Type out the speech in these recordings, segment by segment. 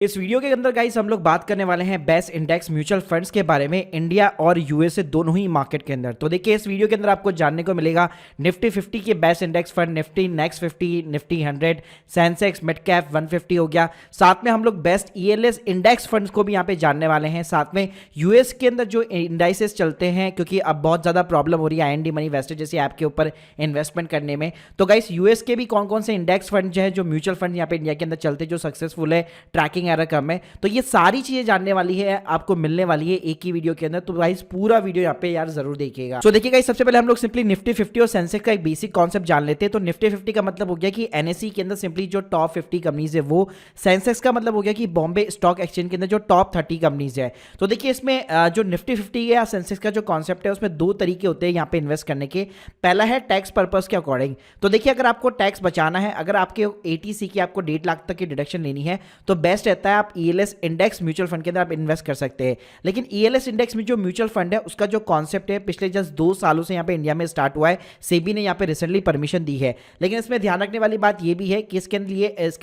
इस वीडियो के अंदर गाइस हम लोग बात करने वाले हैं बेस्ट इंडेक्स म्यूचुअल फंड्स के बारे में इंडिया और यूएसए दोनों ही मार्केट के अंदर। तो देखिए इस वीडियो के अंदर आपको जानने को मिलेगा निफ्टी 50 के best index fund, Nifty next 50, Nifty 100, Sensex mid cap 150 हो गया। साथ में हम लोग बेस्ट ईएलएस इंडेक्स फंड्स को भी यहाँ पे जानने वाले हैं। साथ में यूएस के अंदर जो इंडाइसेस चलते हैं, क्योंकि अब बहुत ज़्यादा प्रॉब्लम हो रही है आईएनडी मनी वेस्टेज जैसी ऐप के ऊपर इन्वेस्टमेंट करने में। तो गाइस यूएस के भी कौन कौन से इंडेक्स फंड जो है, जो म्यूचुअल फंड यहाँ पे इंडिया के अंदर चलते हैं, जो सक्सेसफुल है, ट्रैकिंग एरर कम है, तो ये सारी चीजें जानने वाली है, आपको मिलने वाली है एक ही वीडियो के अंदर। तो गाइस पूरा वीडियो यहाँ पे यार जरूर देखिएगा। तो देखिए गाइस सबसे पहले हम लोग सिंपली निफ्टी 50 और सेंसेक्स का एक बेसिक कॉन्सेप्ट जान लेते हैं। तो निफ्टी 50 का मतलब हो गया कि एनएसई के अंदर सिंपली जो टॉप 50 कंपनीज है वो, सेंसेक्स का मतलब हो गया कि बॉम्बे स्टॉक एक्सचेंज के अंदर जो टॉप 30 कंपनीज है। तो देखिए इसमें जो निफ्टी 50 या सेंसेक्स का जो कॉन्सेप्ट है उसमें दो तरीके होते हैं यहाँ पे इन्वेस्ट करने के। पहला है टैक्स पर्पस के अकॉर्डिंग। तो देखिए अगर आपको टैक्स बचाना है, अगर आपके एटीसी की आपको 1.5 लाख तक की डिडक्शन लेनी है, तो बेस्ट रहता है आप ईएलएस इंडेक्स म्यूचुअल फंड के अंदर आप इन्वेस्ट कर सकते हैं। लेकिन ईएलएस इंडेक्स में जो म्यूचुअल फंड है उसका जो कॉन्सेप्ट है पिछले जस्ट 2 सालों से यहाँ पे इंडिया में स्टार्ट हुआ है। सेबी ने यहाँ पे रिसेंटली परमिशन दी है। लेकिन इसमें ध्यान रखने वाली बात ये भी है कि इसके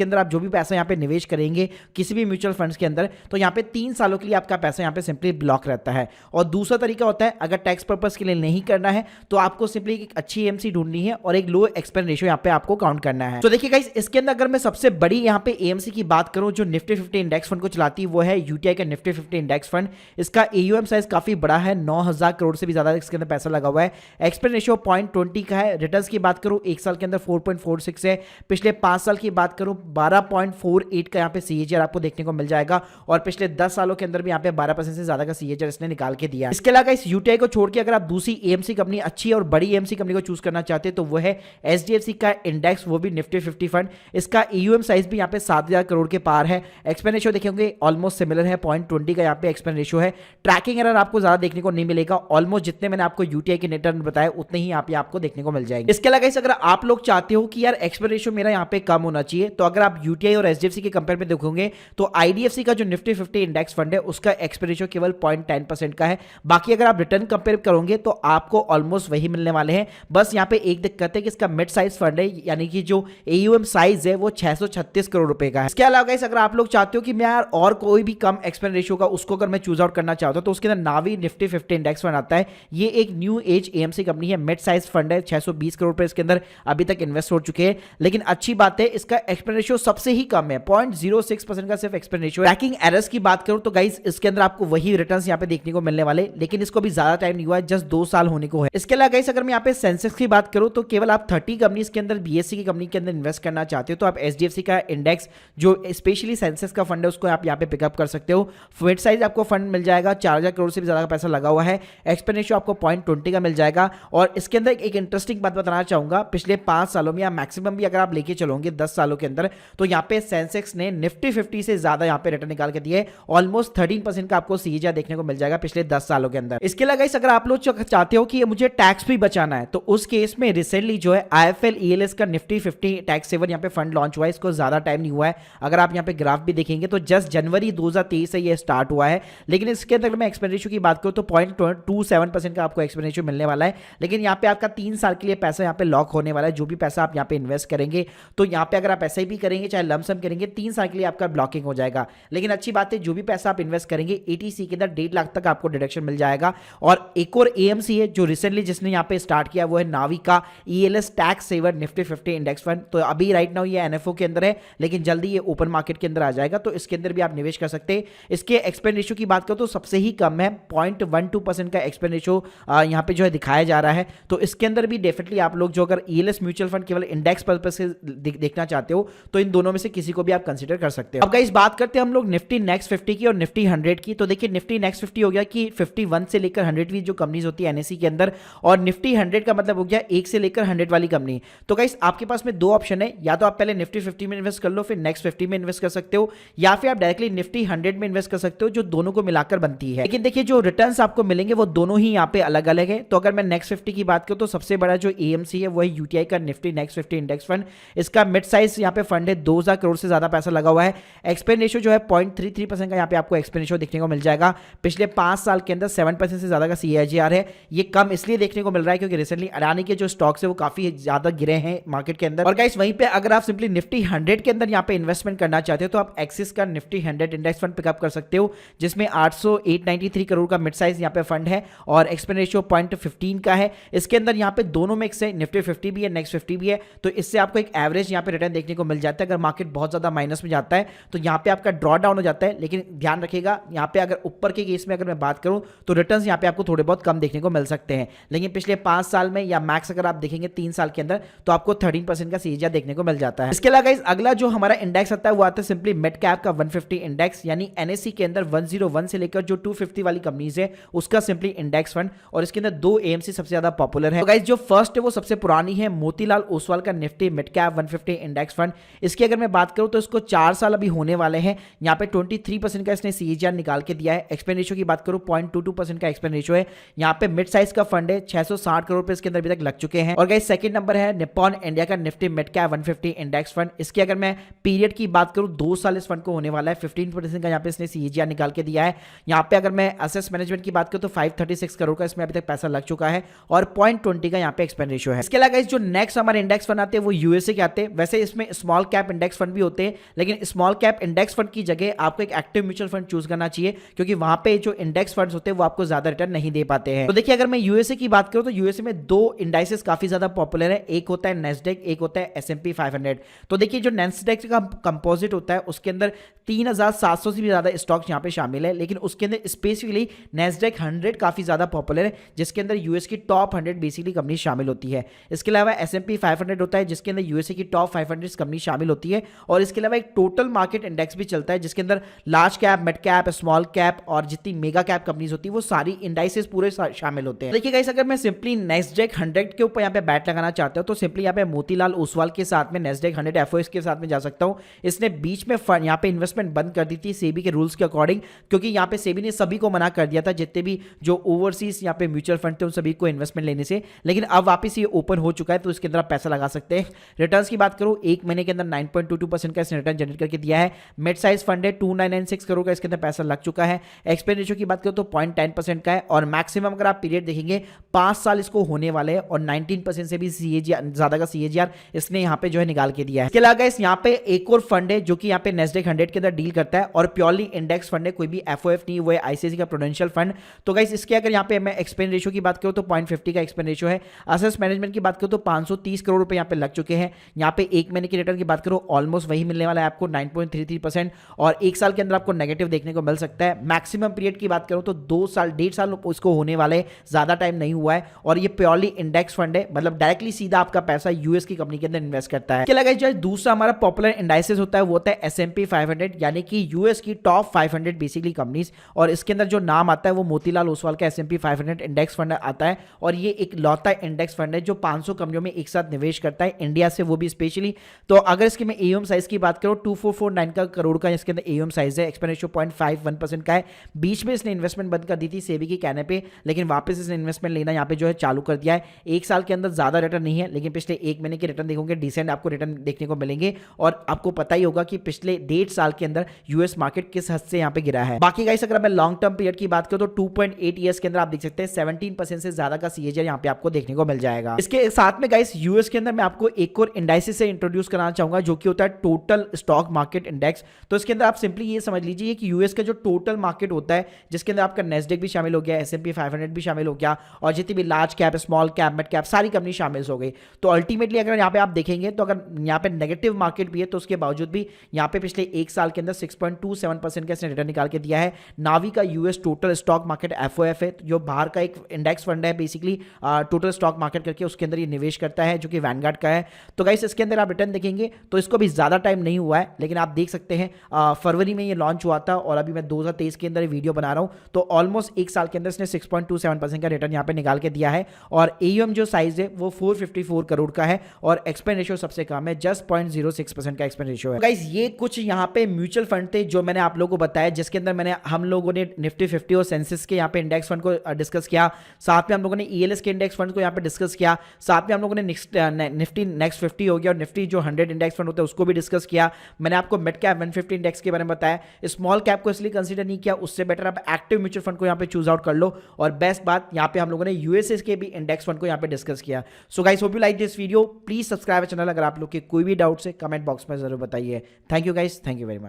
अंदर आप जो भी पैसा यहाँ पे निवेश करेंगे किसी भी म्यूचुअल फंड्स के अंदर, तो यहाँ पे 3 सालों के लिए आपका पैसा यहाँ पे सिंपली ब्लॉक रहता है। और दूसरा तरीका होता है, अगर टैक्स पर्पज के लिए नहीं करना है तो आपको सिंपली एक अच्छी एएमसी ढूंढनी है और एक लो एक्सपेंस रेशियो यहाँ पे आपको काउंट करना है। तो देखिए गाइस इसके अंदर अगर मैं सबसे बड़ी यहाँ पे एएमसी की बात करूं जो निफ्टी 50 इंडेक्स फंड को चलाती है, वो है यूटीआई का निफ्टी 50 इंडेक्स फंड। इसका एयूएम साइज काफी बड़ा है, 9000 करोड़ से भी ज्यादा इसके अंदर पैसा लगा हुआ है। एक्सपेंस रेशियो 0.20 का है। रिटर्न्स की बात करूं एक साल के अंदर 4.46 है। पिछले 5 साल की बात करूं 12.48 का यहाँ पे सीएजीआर आपको देखने को मिल जाएगा। और पिछले 10 सालों के अंदर भी यहाँ पे 12% से ज्यादा का सीएजीआर इसने निकाल के दिया। इसके अलावा इस यूटीआई को छोड़ के अगर आप दूसरी एएमसी कंपनी, अच्छी और बड़ी एएमसी कंपनी को चूज करना चाहते हैं तो वो है एचडीएफसी का इंडेक्स, वो भी निफ्टी 50 फंड। इसका एयूएम साइज भी यहाँ पे 7000 करोड़ के पार है। एक्सपेंस रेशियो देखेंगे ऑलमोस्ट सिमिलर है, 0.20 का यहाँ पे एक्सपेंस रेशियो है। ट्रैकिंग एरर आपको ज्यादा देखने को नहीं मिलेगा, ऑलमोस्ट जितने मैंने आपको यूटीआई के रिटर्न बताए उतने ही यहाँ पे आपको देखने को मिल जाएंगे। इसके अलावा अगर आप लोग चाहते हो कि यार एक्सपेंस रेशियो मेरा यहाँ पे कम होना चाहिए, तो अगर आप यूटीआई और एचडीएफसी के कंपेयर में देखोगे तो आईडीएफसी का जो निफ्टी 50 इंडेक्स फंड है उसका एक्सपेंस रेशियो केवल 0.10% का है। बाकी अगर आप रिटर्न कंपेयर करोगे तो आपको ऑलमोस्ट वही मिलने वाले हैं। बस यहाँ पे एक दिक्कत है कि इसका मिड साइज फंड है, यानी कि जो एयूएम साइज है वो 636 करोड़ रुपए का है। इसके अलावा अगर आप लोग चाहते हो कि मैं यार और कोई भी कम एक्सपेंस रेशियो का उसको अगर मैं चूज आउट करना चाहता हूं तो उसके अंदर नावी निफ्टी 50 इंडेक्स फंड आता है। ये एक न्यू एज एएमसी कंपनी है, मिड साइज फंड है, 620 करोड़ रुपए इसके अंदर अभी तक इन्वेस्ट हो चुके हैं। लेकिन अच्छी बात है इसका एक्सपेंस रेशियो सबसे ही कम है, 0.06% का सिर्फ एक्सपेंस रेशियो है। ट्रैकिंग एरर्स की बात करूं तो गाइस इसके अंदर आपको वही रिटर्न्स यहाँ पे देखने को मिलने वाले, लेकिन इसको भी ज्यादा टाइम नहीं हुआ है, जस्ट 2 साल होने को है। इसके अलावा गाइस अगर मैं यहाँ पे सेंसेक्स की बात करूं तो केवल आप 30 कंपनीज के अंदर बीएससी की कंपनी के अंदर इन्वेस्ट करना चाहते हो तो आप एचडीएफसी का इंडेक्स जो स्पेशली सेंसेक्स का फंड है उसको आप यहाँ पे पिकअप कर सकते हो। मिड साइज आपको फंड मिल जाएगा, 4000 करोड़ से भी ज्यादा का पैसा लगा हुआ है। एक्सपेंस रेशियो आपको 0.20 का मिल जाएगा। और इसके अंदर एक इंटरेस्टिंग बात बताना चाहूंगा, पिछले 5 सालों में या मैक्सिमम भी अगर आप लेके चलोगे 10 सालों के अंदर, तो यहाँ पे सेंसेक्स ने निफ्टी 50 से ज्यादा यहाँ पे रिटर्न निकाल के दिए। ऑलमोस्ट 13% का आपको सीएजीआर देखने को मिल जाएगा पिछले 10 सालों के अंदर। इसके अलावा अगर आप लोग चाहते हो कि मुझे टैक्स भी बचाना है तो उस केस में रिसेंटली जो है आईएफएल ईएलएस का निफ्टी 50 टैक्स सेवर यहाँ पे फंड लॉन्च हुआ है। इसको ज्यादा टाइम नहीं हुआ है, अगर आप यहाँ पे ग्राफ भी देखेंगे तो जस्ट जनवरी 2023 से ये स्टार्ट हुआ है। लेकिन इसके अंदर मैं एक्सपेंस रेशियो की बात करूं तो 0.27% का आपको एक्सपेंस रेशियो मिलने वाला है। लेकिन यहाँ पे आपका 3 साल के लिए पैसा यहाँ पे लॉक होने वाला है। जो भी पैसा आप यहाँ पे इन्वेस्ट करेंगे, तो यहाँ पे अगर आप ऐसे भी करेंगे चाहे लमसम करेंगे, 3 साल के लिए आपका ब्लॉकिंग हो जाएगा। लेकिन अच्छी बात है जो भी पैसा आप इन्वेस्ट करेंगे एटीसी के अंदर 1.5 लाख तक आपको डिडक्शन मिल जाएगा। और एक और एएमसी है जो रिसेंटली जिसने यहाँ पे स्टार्ट किया, वो है नावी का ELS tax saver Nifty 50 index fund. तो अभी राइट नाउ ये एनएफओ के अंदर है, लेकिन जल्दी ये ओपन मार्केट के अंदर आ जाएगा, तो इसके अंदर भी आप निवेश कर सकते हैं। इसके एक्सपेंस रेशियो की बात करो तो सबसे ही कम है, 0.12% का एक्सपेंस रेशियो यहाँ पे जो है दिखाया जा रहा है। तो इसके अंदर भी डेफिनेटली आप लोग जो अगर ईएलएस म्यूचुअल फंड केवल इंडेक्स पर्पस से देखना चाहते हो तो इन दोनों में से किसी को भी आप कंसीडर कर सकते हो। अब गाइस बात करते हैं हम लोग निफ्टी नेक्स्ट 50 की और निफ्टी 100 की। तो देखिए निफ्टी नेक्स्ट 50 हो गया कि 51 से लेकर 100वीं जो कंपनीज होती है एनएसई के अंदर, और निफ्टी 100 का मतलब हो गया 1 से लेकर 100 वाली कंपनी। तो गाइस आपके पास में 2 ऑप्शन है, या तो आप पहले निफ्टी 50 में इन्वेस्ट कर लो, फिर नेक्स्ट 50 में इन्वेस्ट कर सकते हो, या फिर आप डायरेक्टली निफ्टी 100 में इन्वेस्ट कर सकते हो, जो दोनों को मिलाकर बनती है। लेकिन देखिए जो रिटर्न्स आपको मिलेंगे वो दोनों ही यहाँ पे अलग अलग है। तो अगर मैं नेक्स्ट 50 की बात करूं तो सबसे बड़ा जो एएमसी है वो है यूटीआई का निफ्टी नेक्स्ट 50 इंडेक्स फंड। इसका मिड साइज यहाँ पे फंड है, 2000 करोड़ से ज्यादा पैसा लगा हुआ है। एक्सपेंस रेशियो जो है 0.33% का यहाँ पे आपको एक्सपेंस रेशियो देखने को मिल जाएगा। पिछले 5 साल के अंदर 7% से ज्यादा का सीएजीआर है। ये कम इसलिए देखने को मिल रहा है क्योंकि रिसेंटली अडानी के जो स्टॉक्स है वो काफी ज्यादा गिरे हैं मार्केट के अंदर। और गाइस वहीं पे अगर आप सिंपली निफ्टी 100 के अंदर यहाँ पे इन्वेस्टमेंट करना चाहते हो तो आप एक्सिस का निफ्टी 100 इंडेक्स फंड पिकअप कर सकते हो, जिसमें 893 करोड़ का मिड साइज यहाँ पे फंड है और एक्सपेंस रेशियो 0.15 का है। इसके अंदर यहाँ पे दोनों मिक्स है, निफ्टी 50 भी है, नेक्स्ट 50 भी है, तो इससे आपको एक एवरेज यहाँ पे रिटर्न देखने को मिल जाता है। अगर मार्केट बहुत ज्यादा माइनस में जाता है तो यहाँ पे आपका ड्रॉ डाउन हो जाता है, लेकिन ध्यान रखिएगा यहाँ पे अगर ऊपर के केस में अगर मैं बात करूं तो रिटर्न्स यहाँ पे आपको थोड़े बहुत कम देखने को मिल सकते हैं, लेकिन पिछले 5 साल में या मैक्स अगर आप देखेंगे 3 साल के अंदर तो आपको 13% का सीएजीआर देखने को मिल जाता है। इसके अलावा गाइस अगला जो हमारा इंडेक्स आता है वो आता है सिंपली मिड कैप का 150 इंडेक्स, यानी एनएससी के अंदर 101 से लेकर जो 250 वाली कंपनीज है उसका सिंपली इंडेक्स फंड, और इसके अंदर 2 एएमसी सबसे ज्यादा पॉपुलर है। तो गाइस जो फर्स्ट है वो सबसे पुरानी है, मोतीलाल ओसवाल का Nifty mid cap 150 index fund. इसकी अगर मैं बात करूं तो इसको 4 साल अभी होने वाले हैं, यहाँ पे 23% का इसने सीएजीआर निकाल के दिया है। एक्सपेंस रेशियो की बात करूं 0.22% का एक्सपेंस रेशियो है। यहाँ पे मिड साइज का फंड है, 660 करोड़ रुपए इसके अंदर अभी तक लग चुके हैं। और गाइस सेकंड नंबर है निप्पॉन इंडिया का Nifty mid cap 150 index fund. इसकी अगर मैं पीरियड की बात करूं 2 साल इस फंड को होने वाला है, 15% का यहाँ पे इसने सीएजीआर निकाल के दिया है। यहाँ पे अगर मैं एसेट मैनेजमेंट की बात करूं तो 536 करोड़ का इसमें अभी तक पैसा लग चुका है और 0.20 का यहाँ पे एक्सपेंस रेशियो है। इसके अलावा गाइस जो नेक्स्ट हमारे इंडेक्स फंड आते हैं वो यूएसए के आते हैं। वैसे इसमें स्मॉल कैप इंडेक्स फंड भी होते हैं, लेकिन स्मॉल कैप इंडेक्स फंड की जगह आपको एक एक्टिव म्यूचुअल फंड चूज करना चाहिए, क्योंकि वहां पे जो इंडेक्स फंड्स होते हैं वो आपको ज्यादा रिटर्न नहीं दे पाते हैं। तो देखिए अगर मैं यूएसए की बात करूं तो यूएसए में 2 इंडाइसेस काफी ज्यादा पॉपुलर है, एक होता है नेस्डेक, एक होता है S&P 500। तो देखिए जो नेस्डेक का कंपोजिट होता है उसके अंदर 3700 से भी ज्यादा स्टॉक्स यहाँ पे शामिल है, लेकिन उसके अंदर स्पेसिफिकली नेस्डेक 100 काफी ज्यादा पॉपुलर है, जिसके अंदर यूएस की टॉप 100 बेसिकली कंपनी शामिल होती है। इसके अलावा S&P 500 होता है जिसके अंदर यूएसए की टॉप 500 कंपनी शामिल होती है, और इसके अलावा एक टोटल मार्केट इंडेक्स भी चलता है जिसके अंदर large cap, mid cap, small cap और जितनी मेगा कैप कंपनीज होती है वो सारी इंडाइसेस पूरे शामिल होते हैं। देखिए गाइस अगर मैं सिंपली नेस्डेक 100 के ऊपर यहाँ पे बैट लगाना चाहता हूँ तो सिंपली यहाँ पे मोतीलाल ओसवाल के साथ में नेस्डेक 100 एफओएस के साथ में जा सकता हूँ। इसने बीच में यहाँ पे इन्वेस्टमेंट बंद कर दी थी सेबी के रूल्स के अकॉर्डिंग, क्योंकि यहाँ पे सेबी ने सभी को मना कर दिया था, जितने भी जो ओवरसीज यहाँ पे म्यूचुअल फंड थे उन सभी को इन्वेस्टमेंट लेने से, लेकिन अब वापस ये ओपन हो चुका है तो इसके अंदर आप पैसा लगा सकते हैं। रिटर्न्स की बात करूं 1 महीने के अंदर 9.22% का इसने रिटर्न जनरेट करके दिया है। मिड साइज फंड है, 2996 करोड़ का इसके अंदर पैसा लग चुका है। एक्सपेंस रेशियो की बात करूं तो 0.10% का है, और मैक्सिमम अगर आप पीरियड देखेंगे 5 साल इसको होने वाले हैं, और 19% से भी सीएजीआर ज्यादा का सीएजीआर इसने यहाँ पे जो है निकाल के दिया है। इसके अलावा इस यहाँ पे एक और फंड है जो कि यहाँ पे नेस्डेक 100 के अंदर डील करता है और प्योरली इंडेक्स फंड है, कोई भी एफओएफ नहीं, वो है आईसीआईसीआई का प्रूडेंशियल फंड। तो गाइस इसके अगर यहाँ पे मैं एक्सपेंस रेशियो की बात करूं तो 0.50 का एक्सपेंस रेशियो है। असेट्स मैनेजमेंट की बात करूं तो 530 करोड़ रुपए यहाँ पे लग चुके हैं। यहाँ पे 1 महीने की रिटर्न की बात करो ऑलमोस्ट वही मिलने वाला है आपको 9.33%, और 1 साल के अंदर आपको नेगेटिव देखने को मिल सकता है। मैक्सिमम पीरियड की बात करूं तो 2 साल 1.5 साल इसको होने वाले, ज्यादा टाइम नहीं हुआ है, और ये प्योरली इंडेक्स फंड है, मतलब डायरेक्टली सीधा आपका पैसा यूएस की कंपनी के अंदर इन्वेस्ट करता है। क्या लगा जो दूसरा हमारा पॉपुलर इंडाइसेस होता है वो होता है S&P 500, यानी कि यूएस की टॉप 500 बेसिकली कंपनीज, और इसके अंदर जो नाम आता है वो मोतीलाल ओसवाल का S&P 500 इंडेक्स फंड आता है, और ये एक लौता इंडेक्स फंड है जो 500 कंपनियों में एक साथ निवेश करता है इंडिया से, वो भी स्पेशली। तो अगर इसके मैं एयूएम साइज की बात करूं 2449 का करोड़ का इसके अंदर एयूएम साइज है। एक्सपेंस रेशियो 0.51% का है। बीच में इसने इन्वेस्टमेंट बंद कर दी थी सेबी के कहने पे, लेकिन वापस इसने इन्वेस्टमेंट लेना यहाँ पे जो है चालू कर दिया है। 1 साल के अंदर ज्यादा रिटर्न नहीं है, लेकिन पिछले 1 महीने के रिटर्न देखोगे डिसेंट आपको रिटर्न देखने को मिलेंगे, और आपको पता ही होगा कि पिछले 1.5 साल के अंदर यूएस मार्केट किस हद से यहाँ पे गिरा है। बाकी गाइस अगर मैं लॉन्ग टर्म पीरियड की बात करूं तो 2.8 ईयर्स के अंदर आप देख सकते हैं 17% से ज्यादा का सीएजीआर यहाँ पे आपको देखने को मिल जाएगा। इसके साथ में गाइस यूएस के अंदर मैं आपको एक और इंडाइसेस से इंट्रोड्यूस कराना चाहूंगा जो कि होता है टोटल स्टॉक मार्केट इंडेक्स। तो इसके अंदर आप सिंपली ये समझ लीजिए कि यूएस का जो टोटल मार्केट होता है जिसके अंदर आपका नेस्डेक भी शामिल हो गया, S&P 500 भी शामिल हो गया, और जितनी भी large cap, small cap, mid cap सारी कंपनी शामिल हो गई। तो अल्टीमेटली अगर यहाँ पे आप देखेंगे तो अगर यहाँ पे नेगेटिव मार्केट भी है तो उसके बावजूद भी यहाँ पे पिछले 1 साल के अंदर 6.27% का इसने रिटर्न निकाल के दिया है। नावी का US total stock market FOF है, जो बाहर का एक इंडेक्स फंड है बेसिकली टोटल स्टॉक मार्केट करके, उसके अंदर ये निवेश करता है जो कि वैनगार्ड का है। तो गाइस इसके अंदर आप रिटर्न देखेंगे तो इसको भी ज्यादा टाइम नहीं हुआ है, लेकिन आप देख सकते हैं फरवरी में ये लॉन्च हुआ था, और अभी मैं 2023 के अंदर वीडियो बना रहा हूं, तो ऑलमोस्ट 1 साल के अंदर इसने 6.27% का रिटर्न यहाँ पे निकाल के दिया है, और एयूएम जो साइज है वो 454 करोड़ का है, और एक्सपेंस रेशियो सबसे कम है, जस्ट 0.06% का एक्सपेंस रेशियो है। गाइस ये कुछ यहाँ पे म्यूचुअल फंड थे जो मैंने आप लोगों को बताया, जिसके अंदर हम लोगों ने निफ्टी 50 और सेंसेक्स के यहाँ पे इंडेक्स फंड को डिस्कस किया, साथ में हम लोगों ने ईएलएस के इंडेक्स फंड को यहाँ पे डिस्कस किया, साथ में हम लोगों ने निफ्टी नेक्स्ट 50 हो गया और निफ्टी जो 100 इंडेक्स फंड होता है उसको भी डिस्कस किया। मैंने आपको मिड कैप 150 इंडेक्स के बारे में बताया, स्मॉल कैप को इसलिए कंसीडर नहीं किया, उससे बेटर आप एक्टिव म्यूचुअल फंड को यहाँ पे चूज आउट कर लो, और बेस्ट बात यहाँ पे हम लोगों ने यूएसए के भी इंडेक्स फंड को यहाँ पे डिस्कस किया। So guys hope you like this video, please subscribe channel. अगर आप लोग के कोई भी डाउट्स है कमेंट बॉक्स में जरूर बताइए। Thank you guys, thank you very much.